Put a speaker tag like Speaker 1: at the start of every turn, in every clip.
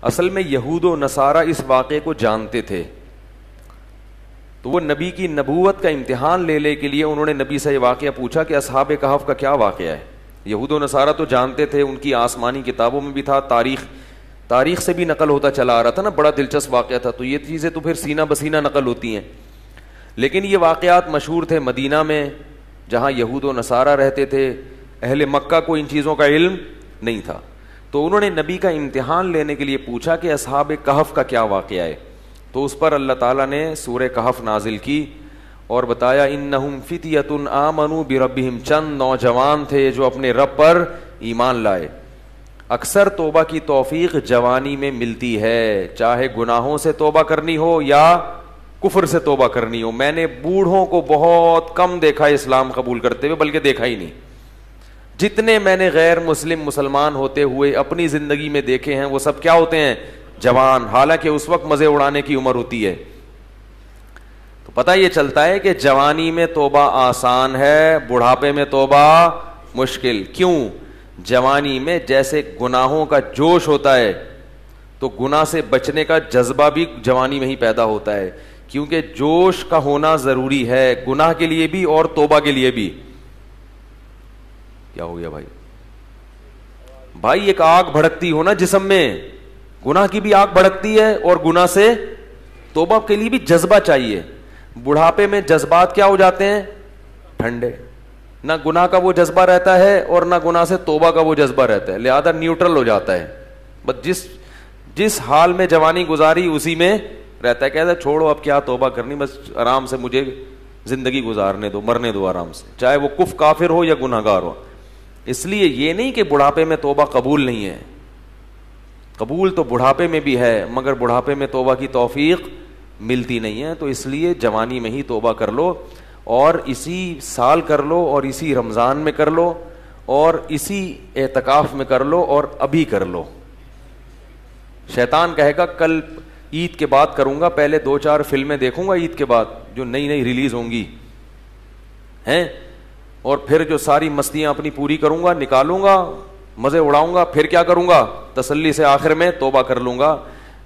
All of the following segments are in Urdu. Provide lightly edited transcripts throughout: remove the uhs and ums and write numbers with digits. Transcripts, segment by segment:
Speaker 1: اصل میں یہود و نصارہ اس واقعے کو جانتے تھے, تو وہ نبی کی نبوت کا امتحان لے کے لیے انہوں نے نبی سے یہ واقعہ پوچھا کہ اصحاب کہف کا کیا واقعہ ہے. یہود و نصارہ تو جانتے تھے, ان کی آسمانی کتابوں میں بھی تھا, تاریخ سے بھی نقل ہوتا چلا آ رہا تھا نا, بڑا دلچسپ واقعہ تھا. تو یہ چیزیں تو پھر سینہ بسینہ نقل ہوتی ہیں, لیکن یہ واقعات مشہور تھے مدینہ میں جہاں یہود و نصارہ رہتے تھے. اہل مکہ کو ان چیزوں کا علم نہیں تھا, تو انہوں نے نبی کا امتحان لینے کے لیے پوچھا کہ اصحاب کہف کا کیا واقعہ ہے. تو اس پر اللہ تعالیٰ نے سورہ کہف نازل کی اور بتایا انہم فتیۃ آمنوا بربہم, چند نوجوان تھے جو اپنے رب پر ایمان لائے. اکثر توبہ کی توفیق جوانی میں ملتی ہے, چاہے گناہوں سے توبہ کرنی ہو یا کفر سے توبہ کرنی ہو. میں نے بوڑھوں کو بہت کم دیکھا اسلام قبول کرتے ہوئے, بلکہ دیکھا ہی نہیں. جتنے میں نے غیر مسلمان ہوتے ہوئے اپنی زندگی میں دیکھے ہیں وہ سب کیا ہوتے ہیں, جوان, حالانکہ اس وقت مزے اڑانے کی عمر ہوتی ہے. تو پتہ یہ چلتا ہے کہ جوانی میں توبہ آسان ہے, بڑھاپے میں توبہ مشکل. کیوں؟ جوانی میں جیسے گناہوں کا جوش ہوتا ہے تو گناہ سے بچنے کا جذبہ بھی جوانی میں ہی پیدا ہوتا ہے, کیونکہ جوش کا ہونا ضروری ہے گناہ کے لیے بھی اور توبہ کے لیے بھی. کیا ہو گیا بھائی؟ ایک آگ بھڑکتی ہو نا جسم میں, گناہ کی بھی آگ بھڑکتی ہے اور گناہ سے توبہ کے لیے بھی جذبہ چاہیے. بڑھاپے میں جذبات کیا ہو جاتے ہیں, ٹھنڈے, نہ گناہ کا وہ جذبہ رہتا ہے اور نہ گناہ سے توبہ کا وہ جذبہ رہتا ہے, لہذا نیوٹرل ہو جاتا ہے. بس جس حال میں جوانی گزاری اسی میں رہتا ہے, کہتا ہے چھوڑو اب کیا توبہ کرنی, بس آرام سے مجھے زندگی گزارنے دو, مرنے دو آرام سے, چاہے وہ کافر ہو یا گناہ گار ہو. اس لیے یہ نہیں کہ بڑھاپے میں توبہ قبول نہیں ہے, قبول تو بڑھاپے میں بھی ہے, مگر بڑھاپے میں توبہ کی توفیق ملتی نہیں ہے. تو اس لیے جوانی میں ہی توبہ کر لو, اور اسی سال کر لو, اور اسی رمضان میں کر لو, اور اسی اعتکاف میں کر لو, اور ابھی کر لو. شیطان کہے گا کل عید کے بعد کروں گا, پہلے 2-4 فلمیں دیکھوں گا عید کے بعد جو نئی ریلیز ہوں گی ہیں, اور پھر جو ساری مستیاں اپنی پوری کروں گا, نکالوں گا, مزے اڑاؤں گا, پھر کیا کروں گا, تسلی سے آخر میں توبہ کر لوں گا.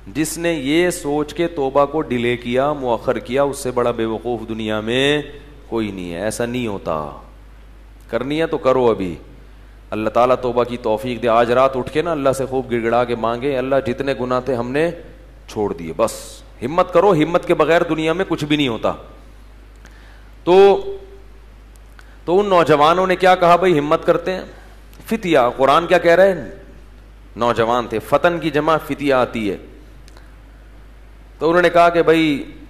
Speaker 1: جس نے یہ سوچ کے توبہ کو ڈیلے کیا, مؤخر کیا, اس سے بڑا بے وقوف دنیا میں کوئی نہیں ہے. ایسا نہیں ہوتا, کرنی ہے تو کرو ابھی. اللہ تعالیٰ توبہ کی توفیق دے. آج رات اٹھ کے نا اللہ سے خوب گڑ گڑا کے مانگے, اللہ جتنے گناہ تھے ہم نے چھوڑ دیے, بس ہمت کرو, ہمت کے بغیر دنیا میں کچھ بھی نہیں ہوتا. تو ان نوجوانوں نے کیا کہا, بھائی ہمت کرتے ہیں. فتیہ, قرآن کیا کہہ رہے ہیں, نوجوان تھے, فتن کی جمع فتیہ آتی ہے. تو انہوں نے کہا کہ بھائی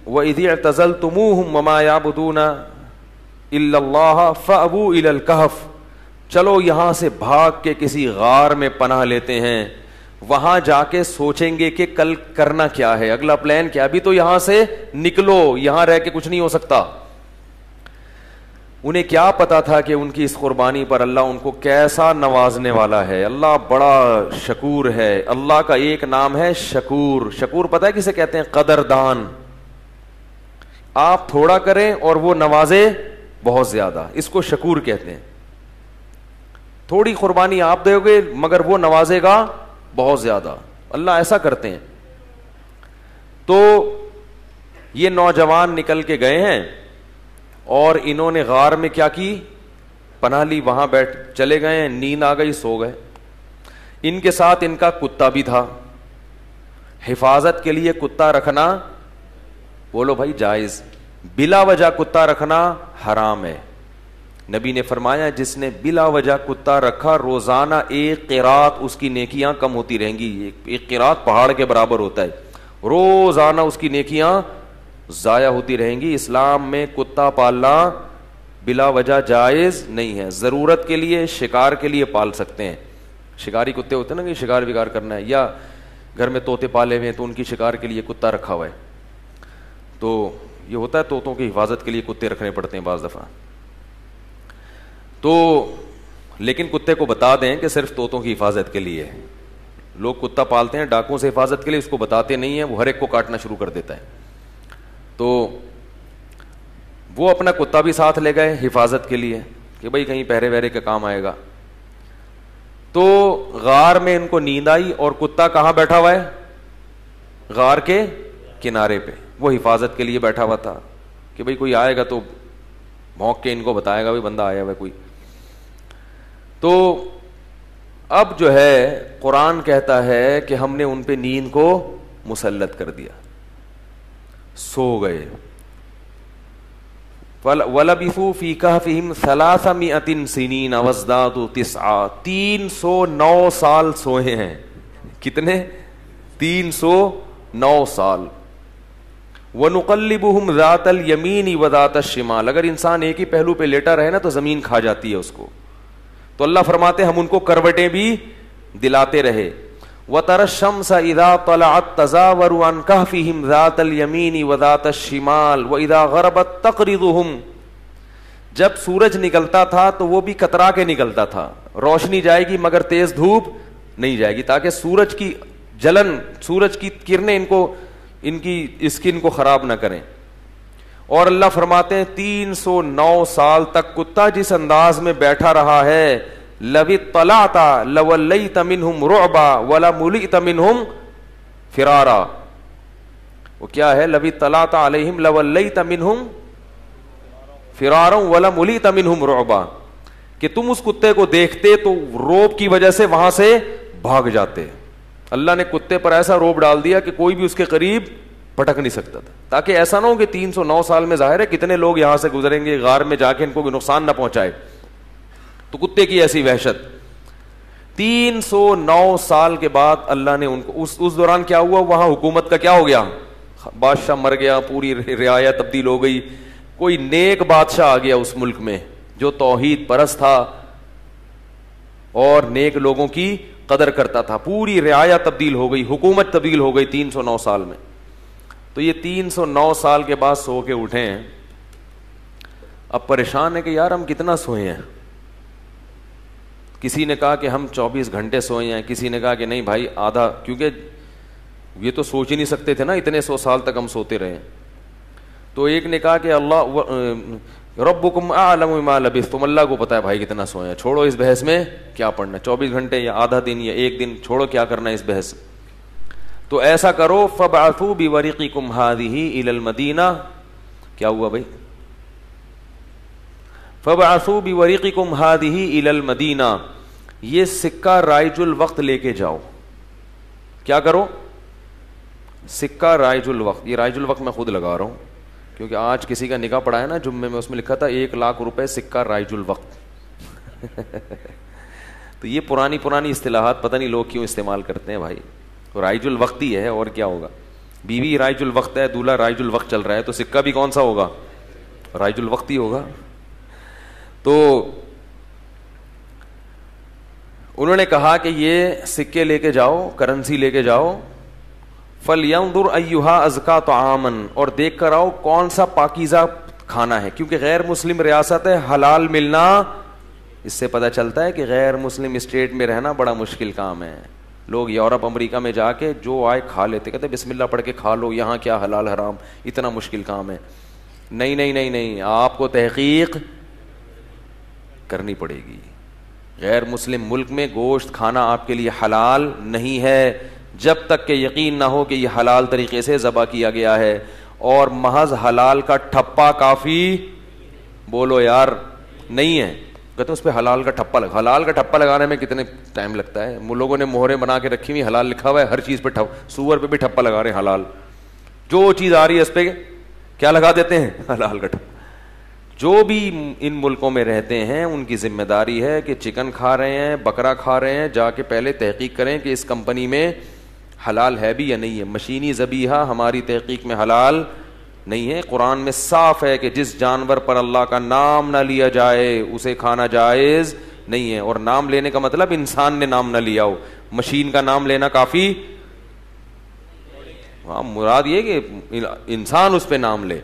Speaker 1: وَإِذِ اعْتَزَلْتُمُوهُمْ وَمَا يَعْبُدُونَ إِلَّا اللَّهَ فَأْوُوا إِلَى الْكَهْفِ, چلو یہاں سے بھاگ کے کسی غار میں پناہ لیتے ہیں, وہاں جا کے سوچیں گے کہ کل کرنا کیا ہے, اگلا پلان کیا. ابھی تو یہاں سے نکلو, یہاں رہ کے کچھ نہیں ہو سکتا. انہیں کیا پتا تھا کہ ان کی اس قربانی پر اللہ ان کو کیسا نوازنے والا ہے. اللہ بڑا شکور ہے. اللہ کا ایک نام ہے شکور. شکور پتہ ہے کسے کہتے ہیں, قدردان. آپ تھوڑا کریں اور وہ نوازے بہت زیادہ, اس کو شکور کہتے ہیں. تھوڑی قربانی آپ دو گے مگر وہ نوازے گا بہت زیادہ. اللہ ایسا کرتے ہیں. تو یہ نوجوان نکل کے گئے ہیں اور انہوں نے غار میں کیا کی, پناہ لی, وہاں بیٹھ چلے گئے ہیں, نیند آ گئی, سو گئے. ان کے ساتھ ان کا کتا بھی تھا. حفاظت کے لیے کتا رکھنا بولو بھائی جائز, بلا وجہ کتا رکھنا حرام ہے. نبی نے فرمایا جس نے بلا وجہ کتا رکھا روزانہ 1 قرات اس کی نیکیاں کم ہوتی رہیں گی. 1 قرات پہاڑ کے برابر ہوتا ہے, روزانہ اس کی نیکیاں ضائع ہوتی رہیں گی. اسلام میں کتا پالنا بلا وجہ جائز نہیں ہے. ضرورت کے لیے, شکار کے لیے پال سکتے ہیں. شکاری کتے ہوتے ہیں نا کہ شکار وکار کرنا ہے, یا گھر میں طوطے پالے ہوئے ہیں تو ان کی شکار کے لیے کتا رکھا ہوا ہے. تو یہ ہوتا ہے طوطوں کی حفاظت کے لیے کتے رکھنے پڑتے ہیں بعض دفعہ. تو لیکن کتے کو بتا دیں کہ صرف طوطوں کی حفاظت کے لیے. لوگ کتا پالتے ہیں ڈاکوں سے حفاظت کے لیے, اس کو بتاتے نہیں ہیں, وہ ہر ایک کو کاٹنا شروع کر دیتا ہے. تو وہ اپنا کتا بھی ساتھ لے گئے حفاظت کے لیے کہ بھائی کہیں پہرے وہرے کا کام آئے گا. تو غار میں ان کو نیند آئی اور کتا کہاں بیٹھا ہوا ہے, غار کے کنارے پہ. وہ حفاظت کے لیے بیٹھا ہوا تھا کہ بھئی کوئی آئے گا تو بھونک کے ان کو بتائے گا بھئی بندہ آیا ہوا کوئی. تو اب جو ہے قرآن کہتا ہے کہ ہم نے ان پہ نیند کو مسلط کر دیا, سو گئے. وَلَبِثُوا فِي كَهْفِهِمْ 300 سِنِينَ وَازْدَادُوا 9. 309 سال سوئے ہیں. کتنے؟ 309 سال. وَنُقَلِّبُهُمْ ذَاتَ الْيَمِينِ وَذَاتَ الشِّمَالِ. اگر انسان ایک ہی پہلو پہ لیٹا رہے نا تو زمین کھا جاتی ہے اس کو. تو اللہ فرماتے ہم ان کو کروٹیں بھی دلاتے رہے. وَتَرَى الشَّمْسَ إِذَا طَلَعَتْ تَزَاوَرُ عَنْ كَهْفِهِمْ ذَاتَ الْيَمِينِ وَذَاتَ الشِّمَالِ وَإِذَا غَرَبَتْ تَقْرِضُهُمْ. جب سورج نکلتا تھا تو وہ بھی کترا کے نکلتا تھا. روشنی جائے گی مگر تیز دھوپ نہیں جائے گی, تاکہ سورج کی جلن, سورج کی کرنیں ان کی اسکن کو خراب نہ کریں. اور اللہ فرماتے ہیں 309 سال تک کتا جس انداز میں بیٹھا رہا ہے, لَوِ اطَّلَعْتَ لَوَلَّيْتَ مِنْهُمْ رُعْبًا وَلَمُلِئْتَ مِنْهُمْ فِرَارًا. وہ کیا ہے؟ لَوِ اطَّلَعْتَ عَلَيْهِمْ لَوَلَّيْتَ مِنْهُمْ فِرَارًا وَلَمُلِئْتَ مِنْهُمْ رُعْبًا. کہ تم اس کتے کو دیکھتے تو روب کی وجہ سے وہاں سے بھاگ جاتے. اللہ نے کتے پر ایسا روب ڈال دیا کہ کوئی بھی اس کے قریب پٹک نہیں سکتا تھا, تاکہ ایسا نہ ہو کہ 309 سال میں ظاہر ہے کتنے لوگ یہاں سے گزریں گے غار میں جا کے ان کو کوئی نقصان نہ پہنچائے. تو کتے کی ایسی وحشت. 309 سال کے بعد اللہ نے ان کو اس دوران کیا ہوا, وہاں حکومت کا کیا ہو گیا, بادشاہ مر گیا, پوری رعایا تبدیل ہو گئی, کوئی نیک بادشاہ آ گیا اس ملک میں جو توحید پرست تھا اور نیک لوگوں کی قدر کرتا تھا. پوری رعایا تبدیل ہو گئی, حکومت تبدیل ہو گئی 309 سال میں. تو یہ 309 سال کے بعد سو کے اٹھے ہیں. اب پریشان ہے کہ یار ہم کتنا سوئے ہیں. کسی نے کہا کہ ہم 24 گھنٹے سوئے ہیں, کسی نے کہا کہ نہیں بھائی آدھا, کیونکہ یہ تو سوچ ہی نہیں سکتے تھے نا اتنے 100 سال تک ہم سوتے رہے. تو ایک نے کہا کہ اللہ ربکم اعلم بما لبثتم, اللہ کو پتا ہے بھائی کتنا سوئے ہیں, چھوڑو اس بحث میں کیا پڑھنا, 24 گھنٹے یا آدھا دن یا ایک دن, چھوڑو کیا کرنا اس بحث. تو ایسا کرو فبعثوا بورقکم هذه الى المدینہ. کیا ہوا بھائی؟ فبعثوا بورقکم هذه الى المدینہ, یہ سکہ رائج الوقت لے کے جاؤ. کیا کرو؟ سکہ رائج الوقت. یہ رائج الوقت میں خود لگا رہا ہوں کیونکہ آج کسی کا نکاح پڑا ہے نا جمعے میں, اس میں لکھا تھا 1,00,000 روپے سکہ رائج الوقت. تو یہ پرانی اصطلاحات پتہ نہیں لوگ کیوں استعمال کرتے ہیں بھائی. تو رائج الوقت ہی ہے اور کیا ہوگا. بیوی رائج الوقت ہے, دولہا رائج الوقت چل رہا ہے, تو سکہ بھی کون سا ہوگا؟ رائج الوقت ہی ہوگا. تو انہوں نے کہا کہ یہ سکے لے کے جاؤ, کرنسی لے کے جاؤ. فَلْيَنْظُرْ أَيُّهَا أَزْكَىٰ طَعَامًا, اور دیکھ کر آؤ کون سا پاکیزہ کھانا ہے, کیونکہ غیر مسلم ریاست ہے, حلال ملنا, اس سے پتہ چلتا ہے کہ غیر مسلم اسٹیٹ میں رہنا بڑا مشکل کام ہے. لوگ یورپ امریکہ میں جا کے جو آئے کھا لیتے, کہتے بسم اللہ پڑھ کے کھا لو, یہاں کیا حلال حرام, اتنا مشکل کام ہے. نہیں نہیں نہیں نہیں, آپ کو تحقیق کرنی پڑے گی. غیر مسلم ملک میں گوشت کھانا آپ کے لیے حلال نہیں ہے جب تک کہ یقین نہ ہو کہ یہ حلال طریقے سے ذبح کیا گیا ہے. اور محض حلال کا ٹھپا کافی, بولو یار, نہیں ہے. کہتے ہیں اس پہ حلال کا ٹھپا لگا. حلال کا ٹھپا لگانے میں کتنے ٹائم لگتا ہے. لوگوں نے مہریں بنا کے رکھی ہوئی, حلال لکھا ہوا ہے, ہر چیز پہ سور پہ بھی ٹھپا لگا رہے ہیں حلال. جو چیز آ رہی ہے اس پہ کیا لگا دیتے ہیں؟ حلال کا ٹھپا. جو بھی ان ملکوں میں رہتے ہیں ان کی ذمہ داری ہے کہ چکن کھا رہے ہیں, بکرا کھا رہے ہیں, جا کے پہلے تحقیق کریں کہ اس کمپنی میں حلال ہے بھی یا نہیں ہے. مشینی ذبیحہ ہماری تحقیق میں حلال نہیں ہے. قرآن میں صاف ہے کہ جس جانور پر اللہ کا نام نہ لیا جائے اسے کھانا جائز نہیں ہے. اور نام لینے کا مطلب انسان نے نام نہ لیا ہو, مشین کا نام لینا کافی, ہاں مراد یہ کہ انسان اس پہ نام لے.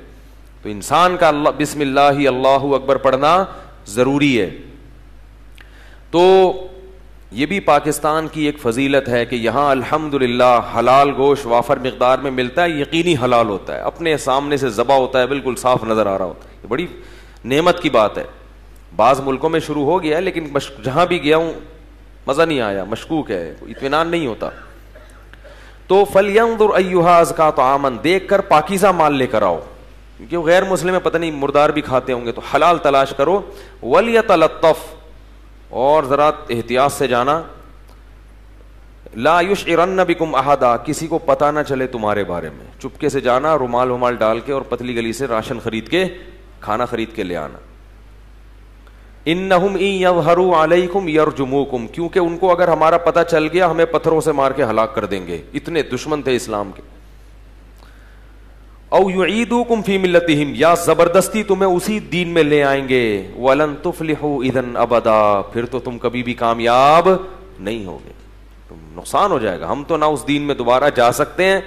Speaker 1: تو انسان کا اللہ بسم اللہ اللہ اکبر پڑھنا ضروری ہے. تو یہ بھی پاکستان کی ایک فضیلت ہے کہ یہاں الحمدللہ حلال گوشت وافر مقدار میں ملتا ہے, یقینی حلال ہوتا ہے, اپنے سامنے سے ذبح ہوتا ہے, بالکل صاف نظر آ رہا ہوتا ہے. یہ بڑی نعمت کی بات ہے. بعض ملکوں میں شروع ہو گیا ہے لیکن جہاں بھی گیا ہوں مزہ نہیں آیا, مشکوک ہے, اطمینان نہیں ہوتا. تو فَلْيَنظُرْ أَيُّهَا أَزْكَىٰ طَعَامًا، دیکھ کر پاکیزہ مال لے کر آؤ، کیونکہ وہ غیر مسلم ہے، پتہ نہیں مردار بھی کھاتے ہوں گے، تو حلال تلاش کرو. وَلْيَتَلَطَّفْ، اور ذرا احتیاط سے جانا. لا یشعرن بکم احدا، کسی کو پتہ نہ چلے تمہارے بارے میں، چپکے سے جانا، رومال ومال ڈال کے اور پتلی گلی سے راشن خرید کے، کھانا خرید کے لے آنا. انہم ان یظہروا علیکم یرجموکم، کیونکہ ان کو اگر ہمارا پتہ چل گیا ہمیں پتھروں سے مار کے ہلاک کر دیں گے، اتنے دشمن تھے اسلام کے. او یعیدوکم فی ملتہم، یا زبردستی تمہیں اسی دین میں لے آئیں گے. ولن تفلحوا اذا ابدا، پھر تو تم کبھی بھی کامیاب نہیں ہوگے، نقصان ہو جائے گا. ہم تو نہ اس دین میں دوبارہ جا سکتے ہیں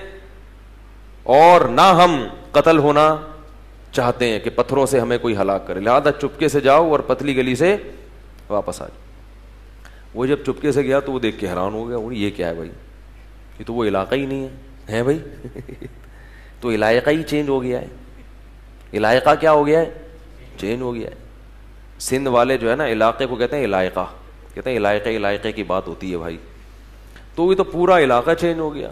Speaker 1: اور نہ ہم قتل ہونا چاہتے ہیں کہ پتھروں سے ہمیں کوئی ہلاک کرے، لہذا چپکے سے جاؤ اور پتلی گلی سے واپس آ جاؤ. وہ جب چپکے سے گیا تو وہ دیکھ کے حیران ہو گیا، یہ کیا ہے بھائی، یہ تو وہ علاقہ ہی نہیں ہے بھائی تو علاقہ ہی چینج ہو گیا ہے. علاقہ کیا ہو گیا ہے؟ چینج ہو گیا ہے. سندھ والے جو ہے نا علاقے کو کہتے ہیں علاقہ، کہتے ہیں علاقے کی بات ہوتی ہے بھائی. تو یہ تو پورا علاقہ چینج ہو گیا.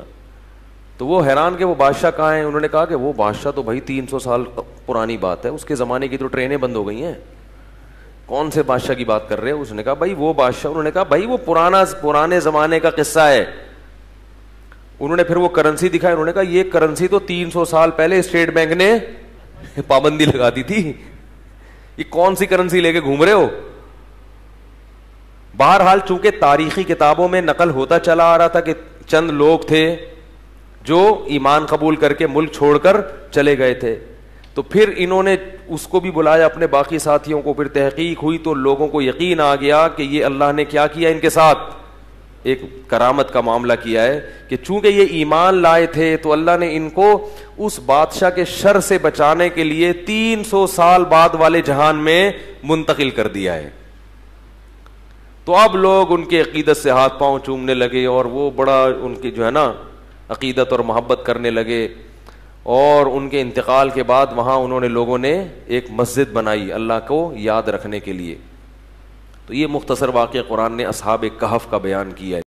Speaker 1: تو وہ حیران کہ وہ بادشاہ کہاں ہیں. انہوں نے کہا کہ وہ بادشاہ تو بھائی 300 سال پرانی بات ہے، اس کے زمانے کی تو ٹرینیں بند ہو گئی ہیں، کون سے بادشاہ کی بات کر رہے ہیں. اس نے کہا بھائی وہ بادشاہ، انہوں نے کہا بھائی وہ پرانے زمانے کا قصہ ہے. انہوں نے پھر وہ کرنسی دکھائی، انہوں نے کہا یہ کرنسی تو 300 سال پہلے اسٹیٹ بینک نے پابندی لگا دی تھی، یہ کون سی کرنسی لے کے گھوم رہے ہو. بہرحال چونکہ تاریخی کتابوں میں نقل ہوتا چلا آ رہا تھا کہ چند لوگ تھے جو ایمان قبول کر کے ملک چھوڑ کر چلے گئے تھے، تو پھر انہوں نے اس کو بھی بلایا اپنے باقی ساتھیوں کو. پھر تحقیق ہوئی تو لوگوں کو یقین آ گیا کہ یہ اللہ نے کیا کیا ان کے ساتھ، ایک کرامت کا معاملہ کیا ہے کہ چونکہ یہ ایمان لائے تھے تو اللہ نے ان کو اس بادشاہ کے شر سے بچانے کے لیے 300 سال بعد والے جہان میں منتقل کر دیا ہے. تو اب لوگ ان کے عقیدت سے ہاتھ پاؤں چومنے لگے اور وہ بڑا ان کی جو ہے نا عقیدت اور محبت کرنے لگے. اور ان کے انتقال کے بعد وہاں انہوں نے لوگوں نے ایک مسجد بنائی اللہ کو یاد رکھنے کے لیے. تو یہ مختصر واقعہ قرآن نے اصحاب کہف کا بیان کیا ہے.